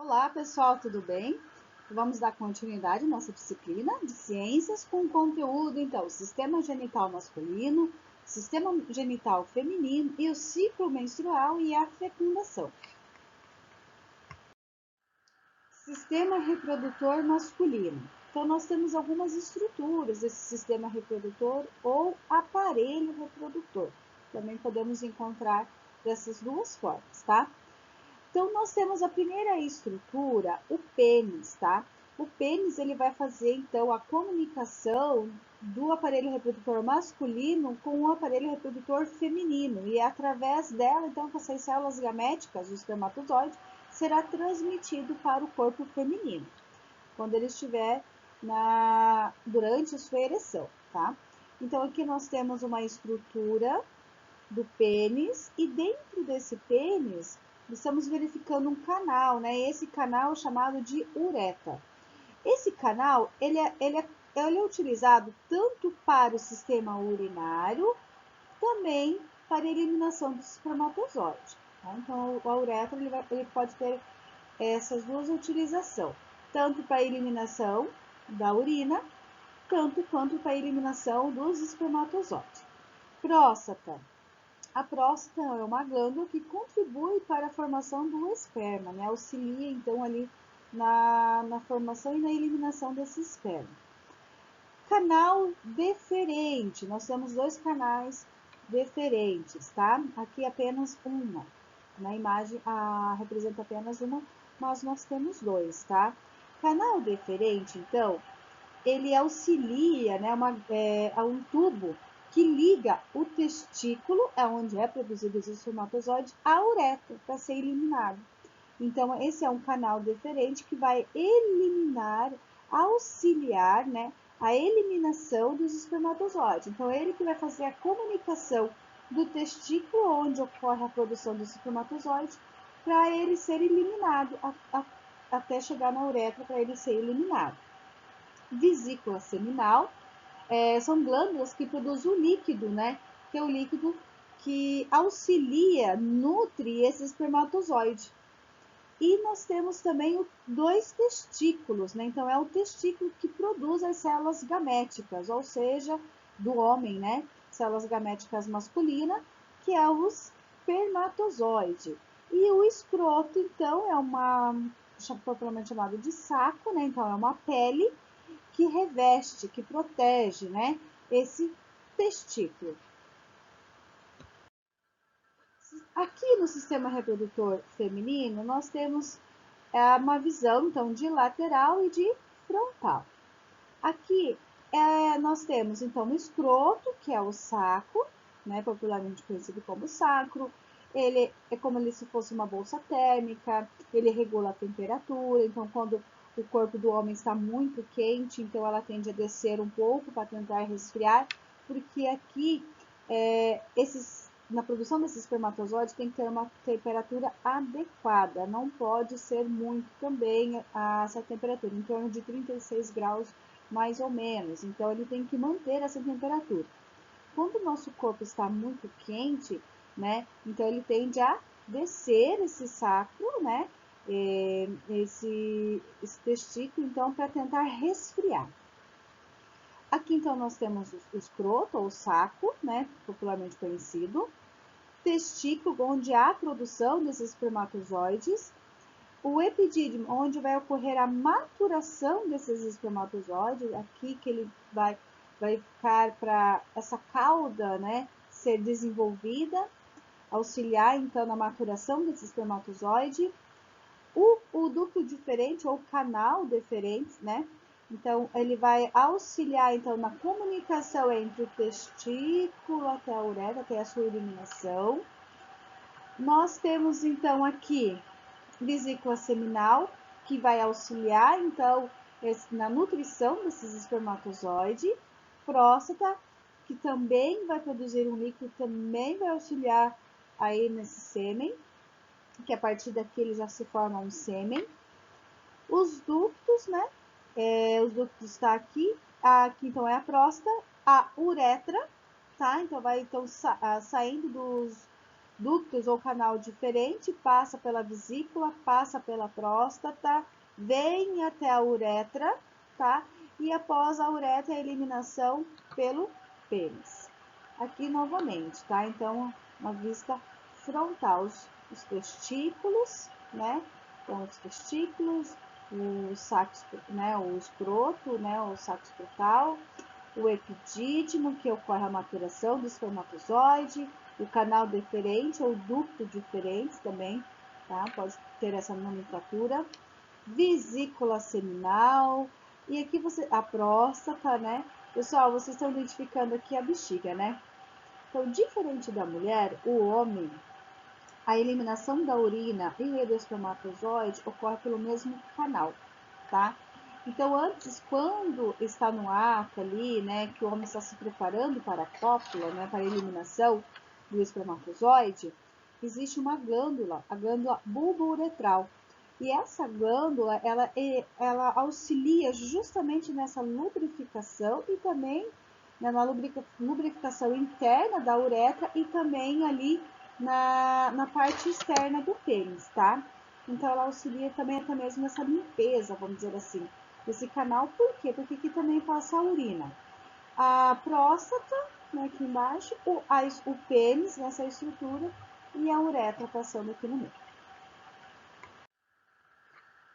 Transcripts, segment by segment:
Olá, pessoal, tudo bem? Vamos dar continuidade à nossa disciplina de ciências com conteúdo, então, sistema genital masculino, sistema genital feminino e o ciclo menstrual e a fecundação. Sistema reprodutor masculino. Então, nós temos algumas estruturas desse sistema reprodutor ou aparelho reprodutor. Também podemos encontrar dessas duas formas, tá? Então, nós temos a primeira estrutura, o pênis, tá? O pênis, ele vai fazer, então, a comunicação do aparelho reprodutor masculino com o aparelho reprodutor feminino. E é através dela, então, que essas células gaméticas, o espermatozoide, será transmitido para o corpo feminino, quando ele estiver durante a sua ereção, tá? Então, aqui nós temos uma estrutura do pênis e dentro desse pênis estamos verificando um canal, né? Esse canal é chamado de uretra. Esse canal ele é utilizado tanto para o sistema urinário, também para a eliminação do espermatozoide. Tá? Então, a uretra ele pode ter essas duas utilizações, tanto para a eliminação da urina, tanto quanto para a eliminação dos espermatozoides. Próstata. A próstata é uma glândula que contribui para a formação do esperma, né? Auxilia, então, ali na formação e na eliminação desse esperma. Canal deferente. Nós temos dois canais deferentes, tá? Aqui apenas uma. Na imagem representa apenas uma, mas nós temos dois, tá? Canal deferente, então, ele auxilia, né, a um tubo que liga o testículo, onde é produzido o espermatozoide, à uretra, para ser eliminado. Então, esse é um canal deferente que vai eliminar, auxiliar, né, a eliminação dos espermatozoides. Então, ele que vai fazer a comunicação do testículo, onde ocorre a produção dos espermatozoides, para ele ser eliminado, até chegar na uretra, para ele ser eliminado. Vesícula seminal, são glândulas que produzem o líquido, né? Que é o líquido que auxilia, nutre esse espermatozoide. E nós temos também dois testículos, né? Então, é o testículo que produz as células gaméticas, ou seja, do homem, né? Células gaméticas masculinas, que é o espermatozoide. E o escroto, então, popularmente chamado de saco, né? Então, é uma pele que reveste, que protege, né, esse testículo. Aqui no sistema reprodutor feminino, nós temos uma visão, então, de lateral e de frontal. Aqui nós temos, então, o escroto, que é o saco, né, popularmente conhecido como sacro. Ele é como se fosse uma bolsa térmica, ele regula a temperatura, então, quando o corpo do homem está muito quente, então ela tende a descer um pouco para tentar resfriar, porque aqui na produção desses espermatozoides tem que ter uma temperatura adequada, não pode ser muito também essa temperatura, em torno de 36 graus mais ou menos, então ele tem que manter essa temperatura. Quando o nosso corpo está muito quente, né, então ele tende a descer esse sacro, né, esse testículo, então, para tentar resfriar. Aqui, então, nós temos o escroto, ou saco, né, popularmente conhecido, testículo, onde há a produção desses espermatozoides, o epidídimo, onde vai ocorrer a maturação desses espermatozoides, aqui que ele vai ficar para essa cauda, né, ser desenvolvida, auxiliar, então, na maturação desse espermatozoide. O ducto diferente, ou canal deferente, né, então, ele vai auxiliar, então, na comunicação entre o testículo até a uretra, até a sua eliminação. Nós temos, então, aqui vesícula seminal, que vai auxiliar, então, na nutrição desses espermatozoides. Próstata, que também vai produzir um líquido, também vai auxiliar aí nesse sêmen, que a partir daqui ele já se forma um sêmen. Os ductos, né? Os ductos está aqui. Aqui, então, é a próstata. A uretra, tá? Então, vai saindo ductos ou canal diferente, passa pela vesícula, passa pela próstata, vem até a uretra, tá? E após a uretra, a eliminação pelo pênis. Aqui novamente, tá? Então, uma vista frontal, os testículos, né? Então, os testículos, o saco, né? O escroto, né? O saco escrotal, o epidídimo, que ocorre a maturação do espermatozoide, o canal deferente ou ducto diferente também, tá? Pode ter essa nomenclatura, vesícula seminal, e aqui a próstata, né? Pessoal, vocês estão identificando aqui a bexiga, né? Então, diferente da mulher, o homem, a eliminação da urina e do espermatozoide ocorre pelo mesmo canal, tá? Então, antes, quando está no ato ali, né, que o homem está se preparando para a cópula, né, para a eliminação do espermatozoide, existe uma glândula, a glândula bulbouretral. E essa glândula, ela auxilia justamente nessa lubrificação e também, né, na lubrificação interna da uretra e também ali na parte externa do pênis, tá? Então, ela auxilia também até mesmo nessa limpeza, vamos dizer assim, desse canal. Por quê? Porque aqui também passa a urina. A próstata, né, aqui embaixo, o pênis nessa estrutura e a uretra passando aqui no meio.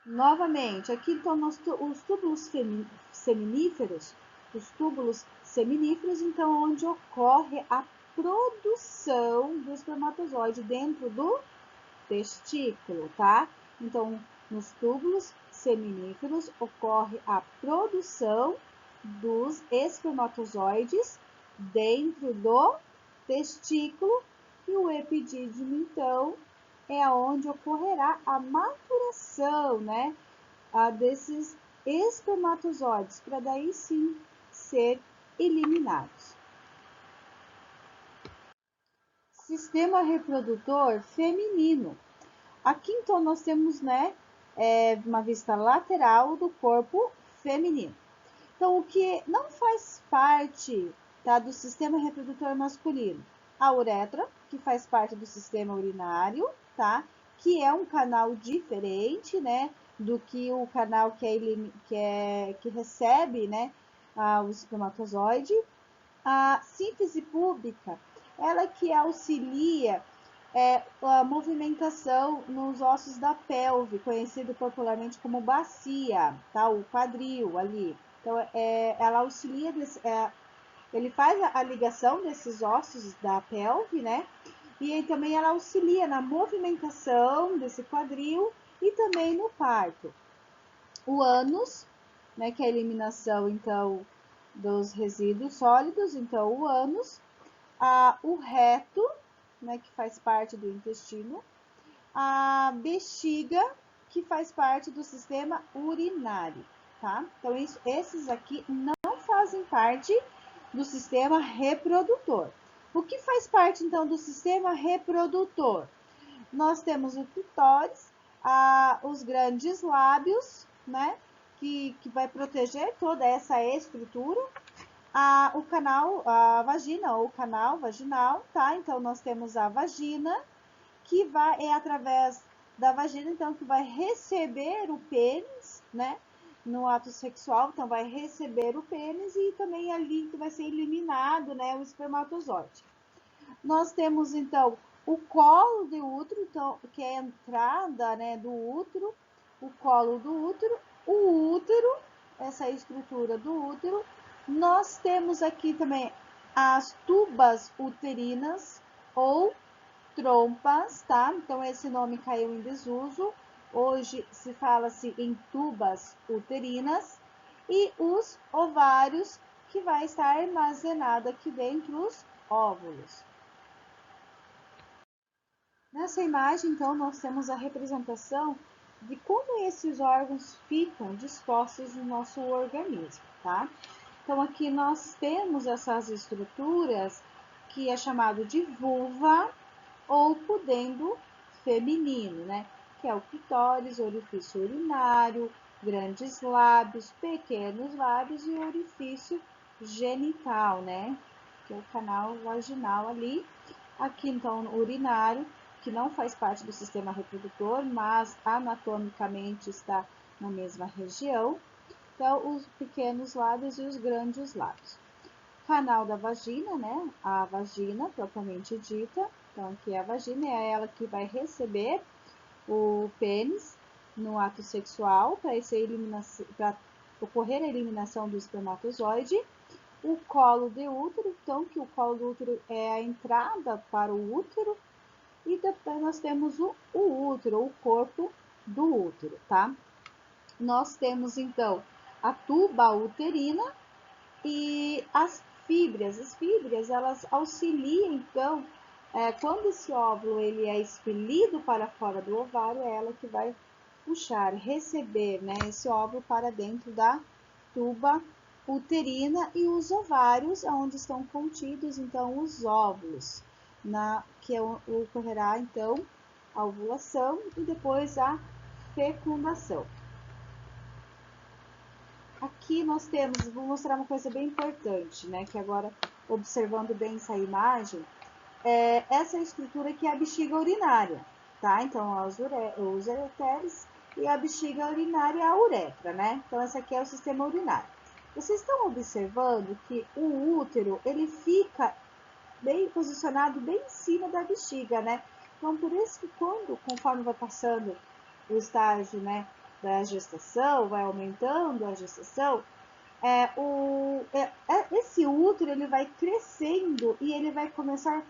Novamente, aqui então os túbulos seminíferos, então onde ocorre a produção do espermatozoide dentro do testículo, tá? Então, nos túbulos seminíferos ocorre a produção dos espermatozoides dentro do testículo e o epidídimo, então, é onde ocorrerá a maturação, né, desses espermatozoides, para daí sim ser eliminados. Sistema reprodutor feminino. Aqui então nós temos, né, uma vista lateral do corpo feminino. Então, o que não faz parte, tá, do sistema reprodutor masculino? A uretra, que faz parte do sistema urinário, tá? Que é um canal diferente, né, do que o canal que recebe, né, o espermatozoide. A síntese púbica, ela que auxilia a movimentação nos ossos da pelve, conhecido popularmente como bacia, tá? O quadril ali. Então, ela auxilia, ele faz a ligação desses ossos da pelve, né? E aí, também ela auxilia na movimentação desse quadril e também no parto. O ânus, né, que é a eliminação, então, dos resíduos sólidos, então, o ânus. O reto, né, que faz parte do intestino, a bexiga, que faz parte do sistema urinário, tá? Então, esses aqui não fazem parte do sistema reprodutor. O que faz parte, então, do sistema reprodutor? Nós temos o clitóris, os grandes lábios, né, que vai proteger toda essa estrutura, o canal, a vagina ou canal vaginal, tá? Então, nós temos a vagina, que é através da vagina, então, que vai receber o pênis, né? No ato sexual, então, vai receber o pênis e também ali que vai ser eliminado, né? O espermatozoide. Nós temos, então, o colo do útero, então, que é a entrada, né, do útero, o colo do útero, o útero, essa estrutura do útero. Nós temos aqui também as tubas uterinas ou trompas, tá? Então, esse nome caiu em desuso. Hoje se fala-se em tubas uterinas. E os ovários, que vai estar armazenado aqui dentro os óvulos. Nessa imagem, então, nós temos a representação de como esses órgãos ficam dispostos no nosso organismo, tá? Então, aqui nós temos essas estruturas que é chamado de vulva ou pudendo feminino, né? Que é o clitóris, orifício urinário, grandes lábios, pequenos lábios e orifício genital, né? Que é o canal vaginal ali. Aqui, então, o urinário, que não faz parte do sistema reprodutor, mas anatomicamente está na mesma região. Então, os pequenos lábios e os grandes lábios. Canal da vagina, né? A vagina, propriamente dita. Então, aqui é a vagina, é ela que vai receber o pênis no ato sexual para ocorrer a eliminação do espermatozoide. O colo de útero, então, que o colo do útero é a entrada para o útero. E depois nós temos o útero, o corpo do útero, tá? Nós temos, então, a tuba uterina e as fíbrias. As fíbrias, elas auxiliam, então, quando esse óvulo ele é expelido para fora do ovário, é ela que vai puxar, receber, né, esse óvulo para dentro da tuba uterina e os ovários, onde estão contidos, então, os óvulos, que ocorrerá, então, a ovulação e depois a fecundação. Aqui nós temos, vou mostrar uma coisa bem importante, né? Que agora, observando bem essa imagem, essa estrutura que é a bexiga urinária, tá? Então, os ureteres e a bexiga urinária é a uretra, né? Então, essa aqui é o sistema urinário. Vocês estão observando que o útero, ele fica bem posicionado bem em cima da bexiga, né? Então, por isso que conforme vai passando o estágio, né, da gestação, vai aumentando a gestação, esse útero ele vai crescendo e ele vai começar a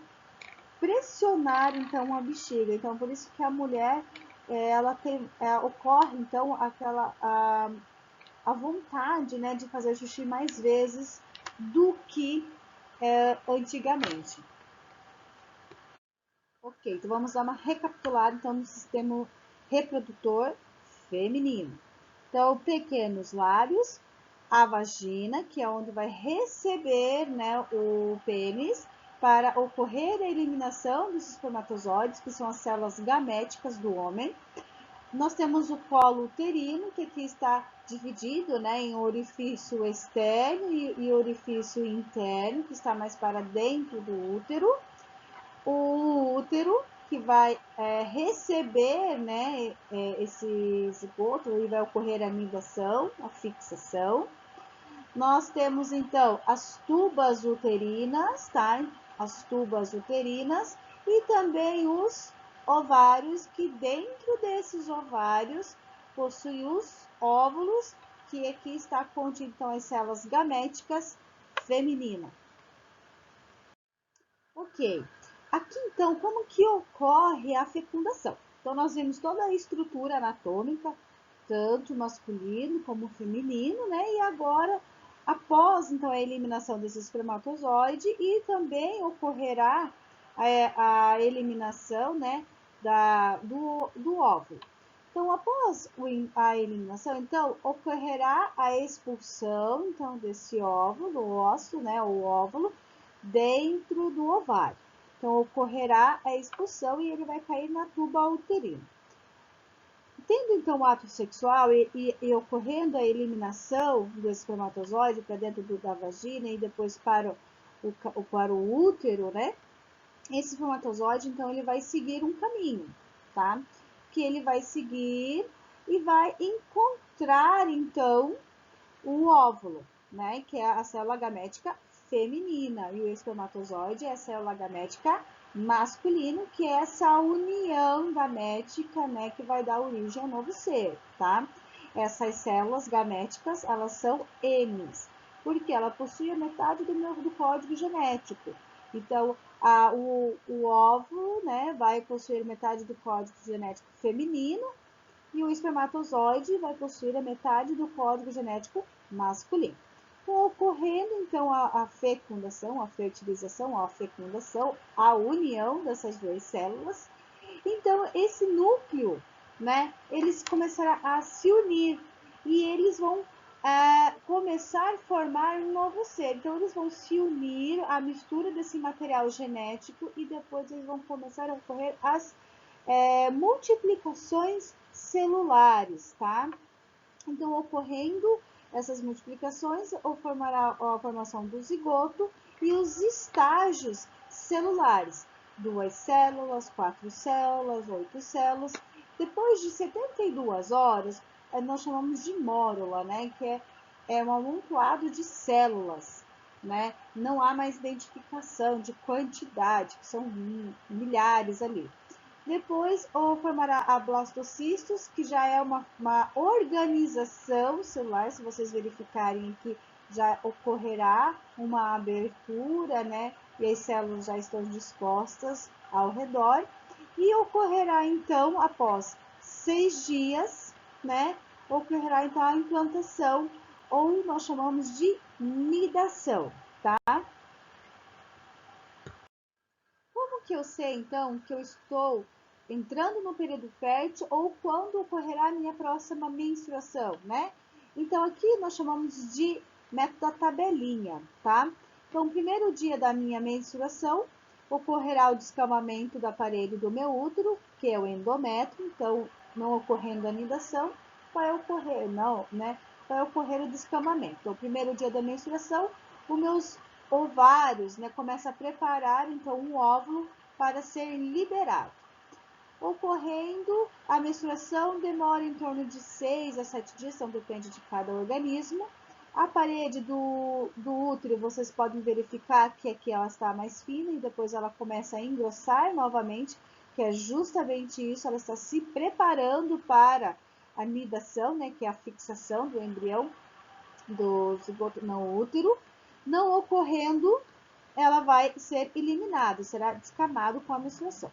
pressionar então a bexiga. Então, por isso que a mulher ela tem, ocorre então a vontade, né, de fazer xixi mais vezes do que antigamente. Ok, então vamos dar uma recapitulada então no sistema reprodutor feminino. Então, pequenos lábios, a vagina, que é onde vai receber, né, o pênis para ocorrer a eliminação dos espermatozoides, que são as células gaméticas do homem. Nós temos o colo uterino, que aqui está dividido, né, em orifício externo e orifício interno, que está mais para dentro do útero. O útero, que vai receber, né, esse zigoto e vai ocorrer a anidação, a fixação. Nós temos, então, as tubas uterinas, tá? As tubas uterinas e também os ovários, que dentro desses ovários possuem os óvulos, que aqui está contido, então, as células gaméticas femininas. Ok. Aqui, então, como que ocorre a fecundação? Então, nós vimos toda a estrutura anatômica, tanto masculino como feminino, né? E agora, após, então, a eliminação desse espermatozoide e também ocorrerá a eliminação, né, do óvulo. Então, após a eliminação, então, ocorrerá a expulsão, então, desse óvulo, do óvulo, né, o óvulo, dentro do ovário. Então, ocorrerá a expulsão e ele vai cair na tuba uterina. Tendo, então, o ato sexual e ocorrendo a eliminação do espermatozoide para dentro da vagina e depois para o útero, né? Esse espermatozoide, então, ele vai seguir um caminho, tá? Que ele vai seguir e vai encontrar, então, o óvulo, né? Que é a célula gamética feminina. E o espermatozoide é a célula gamética masculina, que é essa união gamética, né? Que vai dar origem ao novo ser, tá? Essas células gaméticas, elas são M's, porque ela possui a metade do código genético. Então, o óvulo, né, vai possuir metade do código genético feminino e o espermatozoide vai possuir a metade do código genético masculino. Ocorrendo, então, a fecundação, a fertilização, a fecundação, a união dessas duas células, então, esse núcleo, né, eles começarão a se unir e eles vão começar a formar um novo ser. Então, eles vão se unir à mistura desse material genético e depois eles vão começar a ocorrer as multiplicações celulares, tá? Então, ocorrendo essas multiplicações, formará a formação do zigoto e os estágios celulares. 2 células, 4 células, 8 células. Depois de 72 horas, nós chamamos de mórula, né? Que é um amontoado de células, né? Não há mais identificação de quantidade, que são milhares ali. Depois, formará a blastocistos, que já é uma organização celular. Se vocês verificarem aqui, já ocorrerá uma abertura, né? E as células já estão dispostas ao redor. E ocorrerá, então, após 6 dias, né? Ocorrerá, então, a implantação, ou nós chamamos de nidação, tá? Como que eu sei, então, que eu estou entrando no período fértil ou quando ocorrerá a minha próxima menstruação, né? Então, aqui nós chamamos de método da tabelinha, tá? Então, o primeiro dia da minha menstruação, ocorrerá o descamamento do aparelho do meu útero, que é o endométrio. Então, não ocorrendo a nidação, vai ocorrer, não, né? Vai ocorrer o descamamento. Então, o primeiro dia da menstruação, os meus ovários, né, começa a preparar então um óvulo para ser liberado. Ocorrendo a menstruação, demora em torno de 6 a 7 dias, então depende de cada organismo. A parede do útero, vocês podem verificar que aqui ela está mais fina e depois ela começa a engrossar novamente, que é justamente isso, ela está se preparando para a nidação, né, que é a fixação do embrião do zigoto no útero. Não ocorrendo, ela vai ser eliminada, será descamado com a menstruação.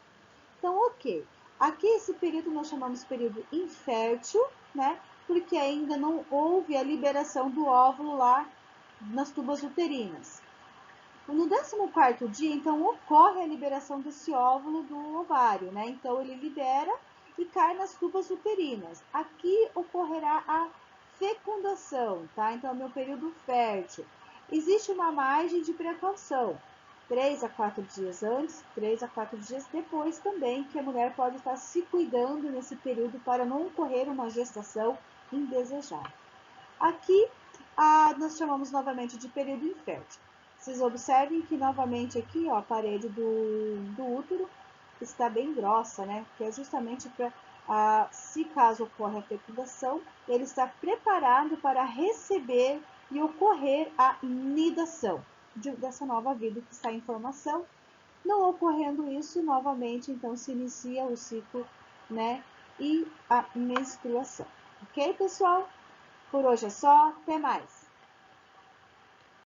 Então, ok. Aqui esse período nós chamamos período infértil, né? Porque ainda não houve a liberação do óvulo lá nas tubas uterinas. No 14º dia, então, ocorre a liberação desse óvulo do ovário, né? Então, ele libera e cai nas tubas uterinas. Aqui ocorrerá a fecundação, tá? Então, é o meu período fértil. Existe uma margem de precaução, 3 a 4 dias antes, 3 a 4 dias depois também, que a mulher pode estar se cuidando nesse período para não ocorrer uma gestação indesejada. Aqui, nós chamamos novamente de período infértil. Vocês observem que novamente aqui, ó, a parede do útero está bem grossa, né? Que é justamente para, se caso ocorra a fecundação, ele está preparado para receber e ocorrer a nidação dessa nova vida que está em formação. Não ocorrendo isso, novamente, então, se inicia o ciclo, né? E a menstruação. Ok, pessoal? Por hoje é só. Até mais!